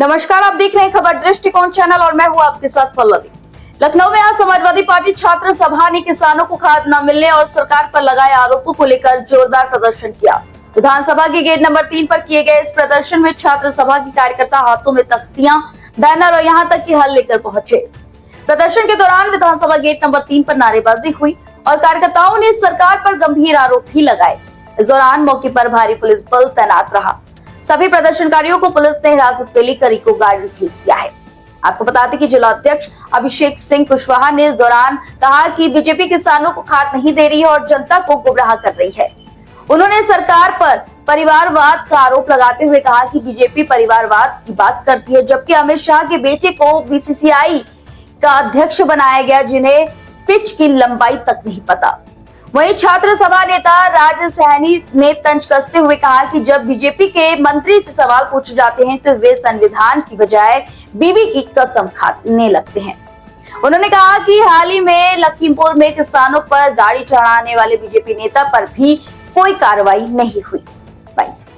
नमस्कार, आप देख रहे हैं खबर दृष्टिकोण चैनल और मैं हूं आपके साथ पल्लवी। लखनऊ में आज समाजवादी पार्टी छात्र सभा ने किसानों को खाद न मिलने और सरकार पर लगाए आरोपों को लेकर जोरदार प्रदर्शन किया। विधानसभा के गेट नंबर 3 पर किए गए इस प्रदर्शन में छात्र सभा के कार्यकर्ता हाथों में तख्तियां, बैनर और यहां तक कि हल लेकर पहुंचे। प्रदर्शन के दौरान विधानसभा गेट नंबर 3 पर नारेबाजी हुई और कार्यकर्ताओं ने सरकार पर गंभीर आरोप भी लगाए। इस दौरान मौके पर भारी पुलिस बल तैनात रहा। सभी प्रदर्शनकारियों को पुलिस ने हिरासत में लेकर इको गार्डन भेज दिया है। आपको बता दें कि जिला अध्यक्ष अभिषेक सिंह कुशवाहा ने इस दौरान कहा कि बीजेपी किसानों को खाद नहीं दे रही है और जनता को गुमराह कर रही है। उन्होंने सरकार पर परिवारवाद का आरोप लगाते हुए कहा कि बीजेपी परिवारवाद की बात करती है, जबकि अमित शाह के बेटे को बीसीसीआई का अध्यक्ष बनाया गया, जिन्हें पिच की लंबाई तक नहीं पता। वहीं छात्र सभा नेता राज सहनी ने तंज कसते हुए कहा कि जब बीजेपी के मंत्री से सवाल पूछे जाते हैं तो वे संविधान की बजाय बीबी की कसम खाने लगते हैं। उन्होंने कहा कि हाल ही में लखीमपुर में किसानों पर गाड़ी चढ़ाने वाले बीजेपी नेता पर भी कोई कार्रवाई नहीं हुई।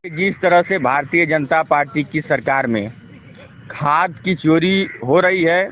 जिस तरह से भारतीय जनता पार्टी की सरकार में खाद की चोरी हो रही है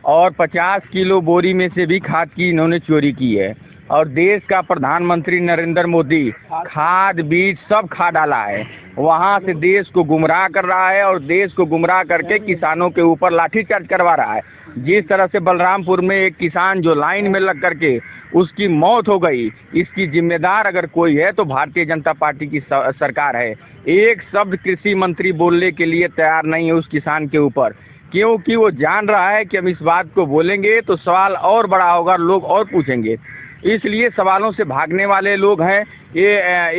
और 50 किलो बोरी में से भी खाद की इन्होंने चोरी की है और देश का प्रधानमंत्री नरेंद्र मोदी खाद बीज सब खा डाला है, वहां से देश को गुमराह कर रहा है और देश को गुमराह करके किसानों के ऊपर लाठीचार्ज करवा रहा है। जिस तरह से बलरामपुर में एक किसान जो लाइन में लग करके उसकी मौत हो गई, इसकी जिम्मेदार अगर कोई है तो भारतीय जनता पार्टी की सरकार है। एक शब्द कृषि मंत्री बोलने के लिए तैयार नहीं है उस किसान के ऊपर, क्योंकि वो जान रहा है कि हम इस बात को बोलेंगे तो सवाल और बड़ा होगा, लोग और पूछेंगे। इसलिए सवालों से भागने वाले लोग हैं ये।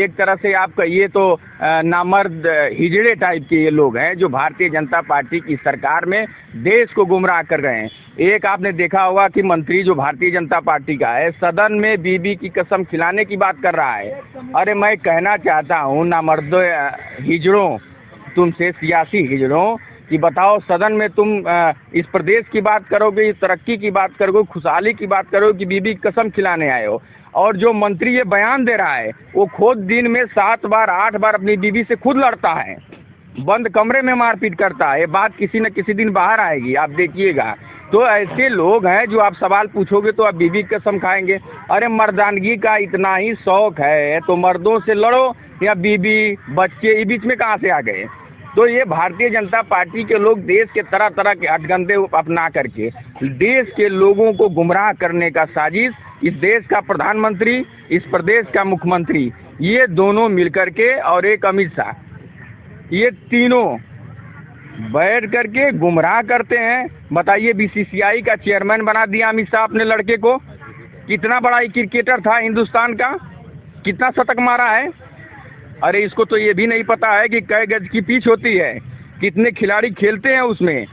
एक तरह से आपका ये तो नामर्द हिजड़े टाइप के ये लोग हैं जो भारतीय जनता पार्टी की सरकार में देश को गुमराह कर रहे हैं। एक आपने देखा होगा कि मंत्री जो भारतीय जनता पार्टी का है सदन में बीबी की कसम खिलाने की बात कर रहा है। अरे मैं कहना चाहता हूँ नामर्द हिजड़ों, तुमसे सियासी हिजड़ों, कि बताओ सदन में तुम इस प्रदेश की बात करोगे, इस तरक्की की बात करोगे, खुशहाली की बात करोगे कि बीबी की कसम खिलाने आए हो। और जो मंत्री ये बयान दे रहा है वो खुद दिन में 7 बार 8 बार अपनी बीबी से खुद लड़ता है, बंद कमरे में मारपीट करता है। ये बात किसी न किसी दिन बाहर आएगी, आप देखिएगा। तो ऐसे लोग हैं जो आप सवाल पूछोगे तो आप बीबी की कसम खाएंगे। अरे मर्दानगी का इतना ही शौक है तो मर्दों से लड़ो, या बीबी बच्चे ये बीच में कहाँ से आ गए। तो ये भारतीय जनता पार्टी के लोग देश के तरह तरह के हथगंदे अपना करके देश के लोगों को गुमराह करने का साजिश, इस देश का प्रधानमंत्री, इस प्रदेश का मुख्यमंत्री, ये दोनों मिलकर के और एक अमित शाह, ये तीनों बैठ करके गुमराह करते हैं। बताइए, बीसीसीआई का चेयरमैन बना दिया अमित शाह अपने लड़के को। कितना बड़ा क्रिकेटर था हिंदुस्तान का, कितना शतक मारा है। अरे इसको तो ये भी नहीं पता है कि कै गज की पिच होती है, कितने खिलाड़ी खेलते हैं उसमें,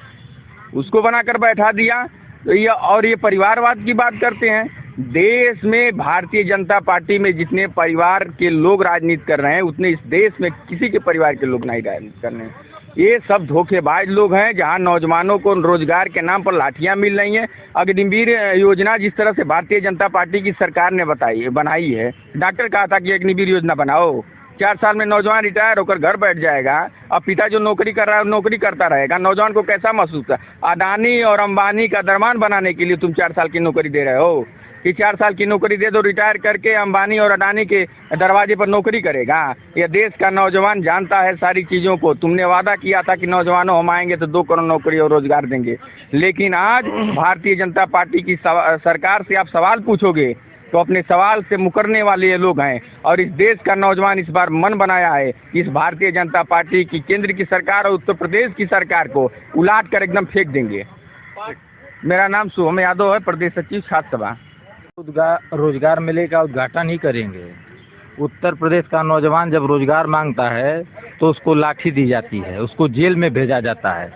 उसको बनाकर बैठा दिया। तो ये परिवारवाद की बात करते हैं। देश में भारतीय जनता पार्टी में जितने परिवार के लोग राजनीति कर रहे हैं उतने इस देश में किसी के परिवार के लोग नहीं राजनीति कर रहे हैं। ये सब धोखेबाज लोग हैं। जहां नौजवानों को रोजगार के नाम पर लाठियां मिल रही हैं। अग्निवीर योजना जिस तरह से भारतीय जनता पार्टी की सरकार ने बनाई है, डॉक्टर कहा था कि अग्निवीर योजना बनाओ, 4 साल में नौजवान रिटायर होकर घर बैठ जाएगा। अब पिता जो नौकरी कर रहा है नौकरी करता रहेगा। नौजवान को कैसा महसूस है? अडानी और अंबानी का दरमान बनाने के लिए तुम 4 साल की नौकरी दे रहे हो कि 4 साल की नौकरी दे दो, रिटायर करके अंबानी और अडानी के दरवाजे पर नौकरी करेगा। यह देश का नौजवान जानता है सारी चीजों को। तुमने वादा किया था कि नौजवानों हम आएंगे तो 2 करोड़ नौकरी और रोजगार देंगे, लेकिन आज भारतीय जनता पार्टी की सरकार से आप सवाल पूछोगे तो अपने सवाल से मुकरने वाले ये लोग हैं। और इस देश का नौजवान इस बार मन बनाया है कि इस भारतीय जनता पार्टी की केंद्र की सरकार और उत्तर प्रदेश की सरकार को उलाट कर एकदम फेंक देंगे। मेरा नाम शुभम यादव है, प्रदेश सचिव छात्र सभा। रोजगार मेले का उद्घाटन ही करेंगे। उत्तर प्रदेश का नौजवान जब रोजगार मांगता है तो उसको लाठी दी जाती है, उसको जेल में भेजा जाता है।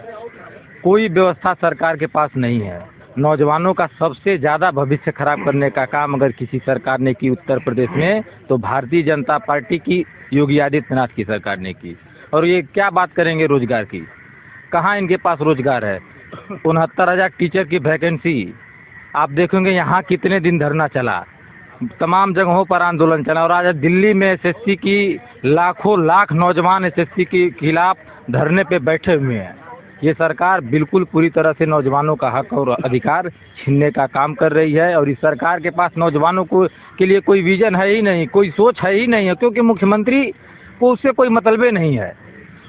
कोई व्यवस्था सरकार के पास नहीं है। नौजवानों का सबसे ज्यादा भविष्य खराब करने का काम अगर किसी सरकार ने की उत्तर प्रदेश में तो भारतीय जनता पार्टी की, योगी आदित्यनाथ की सरकार ने की। और ये क्या बात करेंगे रोजगार की? कहाँ इनके पास रोजगार है? 69,000 टीचर की वैकेंसी आप देखेंगे। यहाँ कितने दिन धरना चला, तमाम जगहों पर आंदोलन चला, और आज दिल्ली में एसएससी की लाखों लाख नौजवान एसएससी के खिलाफ धरने पे बैठे हुए हैं। ये सरकार बिल्कुल पूरी तरह से नौजवानों का हक और अधिकार छीनने का काम कर रही है। और इस सरकार के पास नौजवानों को के लिए कोई विजन है ही नहीं, कोई सोच है ही नहीं है, क्योंकि मुख्यमंत्री को उससे कोई मतलब नहीं है।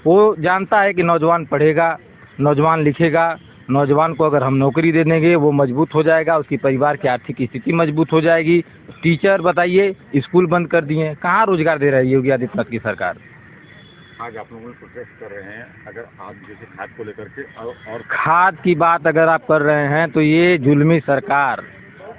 वो जानता है कि नौजवान पढ़ेगा, नौजवान लिखेगा, नौजवान को अगर हम नौकरी दे देंगे वो मजबूत हो जाएगा, उसकी परिवार की आर्थिक स्थिति मजबूत हो जाएगी। टीचर बताइए, स्कूल बंद कर दिए, कहाँ रोजगार दे रही है योगी आदित्यनाथ की सरकार। आज आप लोगों प्रोटेस्ट कर रहे हैं, अगर आप जैसे खाद को लेकर के और खाद की बात अगर आप कर रहे हैं तो ये जुल्मी सरकार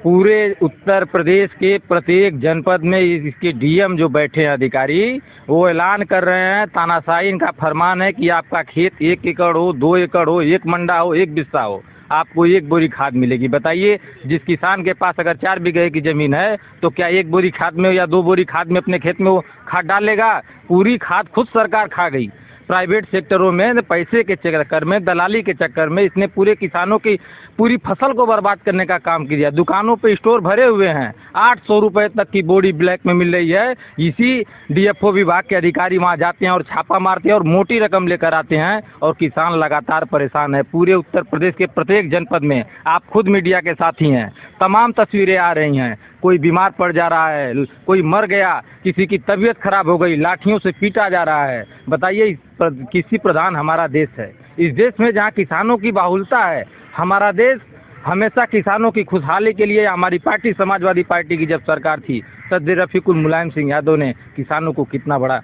पूरे उत्तर प्रदेश के प्रत्येक जनपद में इसके डीएम जो बैठे हैं अधिकारी, वो ऐलान कर रहे हैं, तानाशाही इनका फरमान है कि आपका खेत 1 एकड़ हो, 2 एकड़ हो, 1 मंडा हो, 1 बिस्सा हो, आपको 1 बोरी खाद मिलेगी। बताइए, जिस किसान के पास अगर 4 बीघे की जमीन है तो क्या 1 बोरी खाद में या 2 बोरी खाद में अपने खेत में वो खाद डालेगा? पूरी खाद खुद सरकार खा गई। प्राइवेट सेक्टरों में पैसे के चक्कर में, दलाली के चक्कर में इसने पूरे किसानों की पूरी फसल को बर्बाद करने का काम किया। दुकानों पे स्टोर भरे हुए हैं, 800 रुपए तक की बोरी ब्लैक में मिल रही है। इसी डीएफओ विभाग के अधिकारी वहां जाते हैं और छापा मारते हैं और मोटी रकम लेकर आते हैं, और किसान लगातार परेशान है। पूरे उत्तर प्रदेश के प्रत्येक जनपद में आप खुद मीडिया के साथी हैं, तमाम तस्वीरें आ रही हैं। कोई बीमार पड़ जा रहा है, कोई मर गया, किसी की तबीयत खराब हो गई, लाठियों से पीटा जा रहा है। बताइए, किसी प्रधान हमारा देश है? इस देश में जहाँ किसानों की बाहुलता है, हमारा देश हमेशा किसानों की खुशहाली के लिए, हमारी पार्टी समाजवादी पार्टी की जब सरकार थी, सदर रफीकुल मुलायम सिंह यादव ने किसानों को कितना बड़ा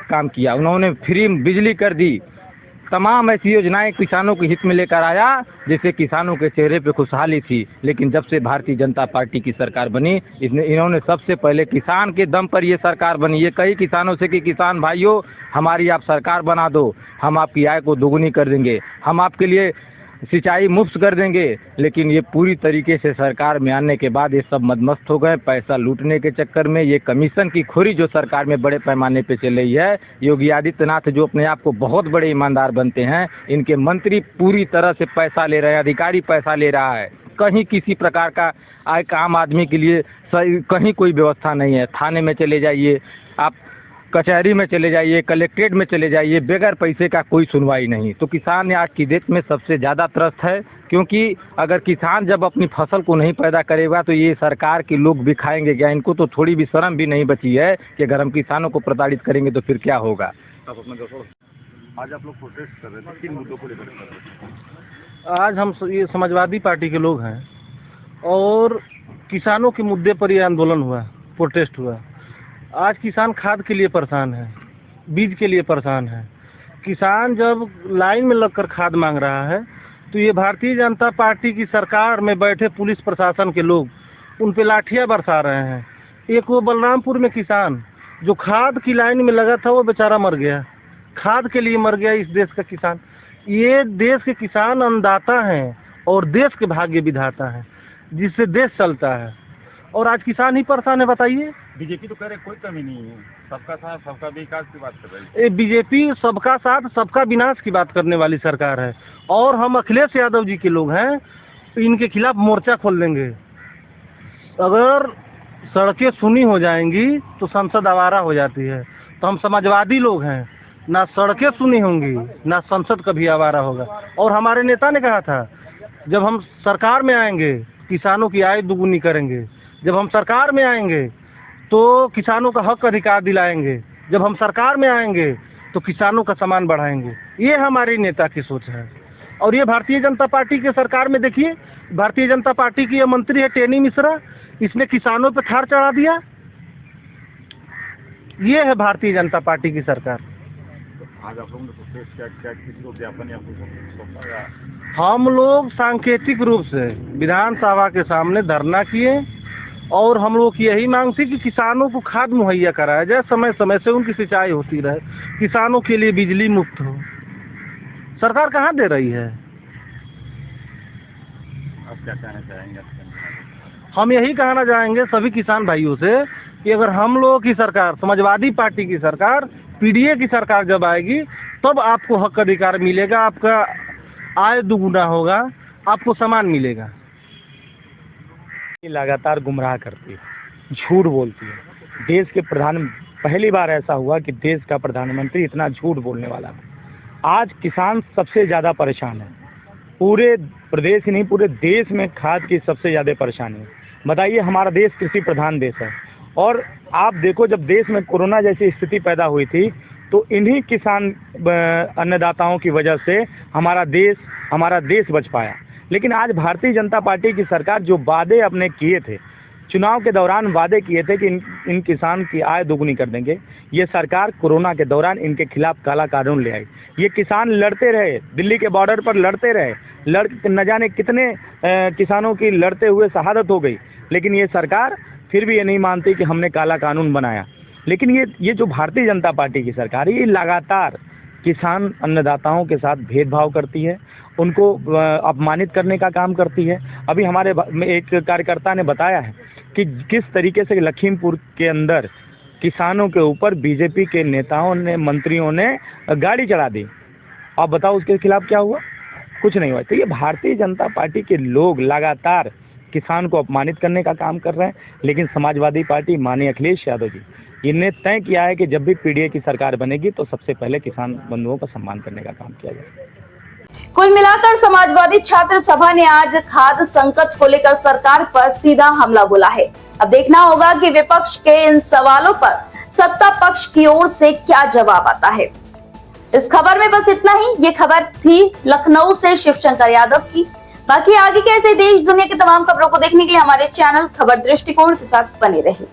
काम किया। उन्होंने फ्री बिजली कर दी, तमाम ऐसी योजनाएं किसानों के हित में लेकर आया, जिससे किसानों के चेहरे पे खुशहाली थी। लेकिन जब से भारतीय जनता पार्टी की सरकार बनी, इन्होंने सबसे पहले किसान के दम पर ये सरकार बनी। ये कई किसानों से कि किसान भाइयों, हमारी आप सरकार बना दो, हम आपकी आय को दोगुनी कर देंगे, हम आपके लिए सिंचाई मुफ्त कर देंगे। लेकिन ये पूरी तरीके से सरकार में आने के बाद ये सब मदमस्त हो गए पैसा लूटने के चक्कर में। ये कमीशन की खोरी जो सरकार में बड़े पैमाने पे चल रही है, योगी आदित्यनाथ जो अपने आप को बहुत बड़े ईमानदार बनते हैं, इनके मंत्री पूरी तरह से पैसा ले रहे हैं, अधिकारी पैसा ले रहा है। कहीं किसी प्रकार का आम आदमी के लिए कहीं कोई व्यवस्था नहीं है। थाने में चले जाइए, आप कचहरी में चले जाइए, कलेक्ट्रेट में चले जाइए, बगैर पैसे का कोई सुनवाई नहीं। तो किसान आज की डेट में सबसे ज़्यादा त्रस्त है, क्योंकि अगर किसान जब अपनी फसल को नहीं पैदा करेगा तो ये सरकार के लोग भी खाएंगे क्या? इनको तो थोड़ी भी शर्म भी नहीं बची है कि अगर हम किसानों को प्रताड़ित करेंगे तो फिर क्या होगा। आज आप लोग प्रोटेस्ट कर रहे थे, किन मुद्दों को लेकर कर रहे थे? आज हम ये समाजवादी पार्टी के लोग हैं और किसानों के मुद्दे पर ये आंदोलन हुआ, प्रोटेस्ट हुआ। आज किसान खाद के लिए परेशान है, बीज के लिए परेशान है। किसान जब लाइन में लगकर खाद मांग रहा है तो ये भारतीय जनता पार्टी की सरकार में बैठे पुलिस प्रशासन के लोग उन पे लाठियां बरसा रहे हैं। एक वो बलरामपुर में किसान जो खाद की लाइन में लगा था, वो बेचारा मर गया, खाद के लिए मर गया इस देश का किसान। ये देश के किसान अन्नदाता हैं और देश के भाग्य विधाता हैं, जिससे देश चलता है। और आज किसान ही परेशान है। बताइए, बीजेपी तो कह रहे कोई कमी नहीं है, सबका साथ सबका विकास की बात कर रही है। बीजेपी सबका साथ सबका विनाश की बात करने वाली सरकार है। और हम अखिलेश यादव जी के लोग हैं, इनके खिलाफ मोर्चा खोल देंगे। अगर सड़कें सुनी हो जाएंगी तो संसद आवारा हो जाती है। तो हम समाजवादी लोग हैं, ना सड़कें सुनी होंगी ना संसद कभी आवारा होगा। और हमारे नेता ने कहा था, जब हम सरकार में आएंगे किसानों की आय दुगुनी करेंगे, जब हम सरकार में आएंगे तो किसानों का हक अधिकार दिलाएंगे, जब हम सरकार में आएंगे तो किसानों का सम्मान बढ़ाएंगे। ये हमारे नेता की सोच है। और ये भारतीय जनता पार्टी के सरकार में देखिए, भारतीय जनता पार्टी की ये मंत्री है टेनी मिश्रा, इसने किसानों पे खार चढ़ा दिया। ये है भारतीय जनता पार्टी की सरकार। आज आप लोगों ने प्रोटेस्ट क्या किसी को ज्ञापन या कुछ? हम लोग सांकेतिक रूप से विधानसभा के सामने धरना किए और हम लोग की यही मांग थी कि किसानों को खाद मुहैया कराया जाए, समय समय से उनकी सिंचाई होती रहे, किसानों के लिए बिजली मुफ्त हो। सरकार कहाँ दे रही है? आप क्या कहना चाहेंगे? हम यही कहना चाहेंगे सभी किसान भाइयों से कि अगर हम लोग की सरकार, समाजवादी पार्टी की सरकार, पीडीए की सरकार जब आएगी तब आपको हक अधिकार मिलेगा, आपका आय दुगुना होगा, आपको सम्मान मिलेगा। लगातार गुमराह करती है, झूठ बोलती है। देश के पहली बार ऐसा हुआ कि देश का प्रधानमंत्री इतना झूठ बोलने वाला था। आज किसान सबसे ज्यादा परेशान है। पूरे प्रदेश ही नहीं, पूरे देश में खाद की सबसे ज्यादा परेशानी है। बताइए, हमारा देश कृषि प्रधान देश है और आप देखो, जब देश में कोरोना जैसी स्थिति पैदा हुई थी तो इन्हीं किसान अन्नदाताओं की वजह से हमारा देश बच पाया। लेकिन आज भारतीय जनता पार्टी की सरकार जो वादे अपने किए थे, चुनाव के दौरान वादे किए थे कि इन किसान की आय दोगुनी कर देंगे, ये सरकार कोरोना के दौरान इनके खिलाफ काला कानून ले आई। ये किसान लड़ते रहे, दिल्ली के बॉर्डर पर लड़ते रहे, न जाने कितने किसानों की लड़ते हुए शहादत हो गई, लेकिन ये सरकार फिर भी ये नहीं मानती कि हमने काला कानून बनाया। लेकिन ये जो भारतीय जनता पार्टी की सरकार है, ये लगातार किसान अन्नदाताओं के साथ भेदभाव करती है, उनको अपमानित करने का काम करती है। अभी हमारे एक कार्यकर्ता ने बताया है कि किस तरीके से लखीमपुर के अंदर किसानों के ऊपर बीजेपी के नेताओं ने, मंत्रियों ने गाड़ी चढ़ा दी। आप बताओ उसके खिलाफ क्या हुआ? कुछ नहीं हुआ। तो ये भारतीय जनता पार्टी के लोग लगातार किसान को अपमानित करने का काम कर रहे हैं। लेकिन समाजवादी पार्टी, माननीय अखिलेश यादव जी, इन्हें तय किया है कि जब भी पीडीए की सरकार बनेगी तो सबसे पहले किसान बंधुओं का सम्मान करने का काम किया जाए। कुल मिलाकर समाजवादी छात्र सभा ने आज खाद्य संकट को लेकर सरकार पर सीधा हमला बोला है। अब देखना होगा कि विपक्ष के इन सवालों पर सत्ता पक्ष की ओर से क्या जवाब आता है। इस खबर में बस इतना ही। ये खबर थी लखनऊ से शिवशंकर यादव की। बाकी आगे के ऐसे देश दुनिया की तमाम खबरों को देखने के लिए हमारे चैनल खबर दृष्टिकोण के साथ बने रहिए।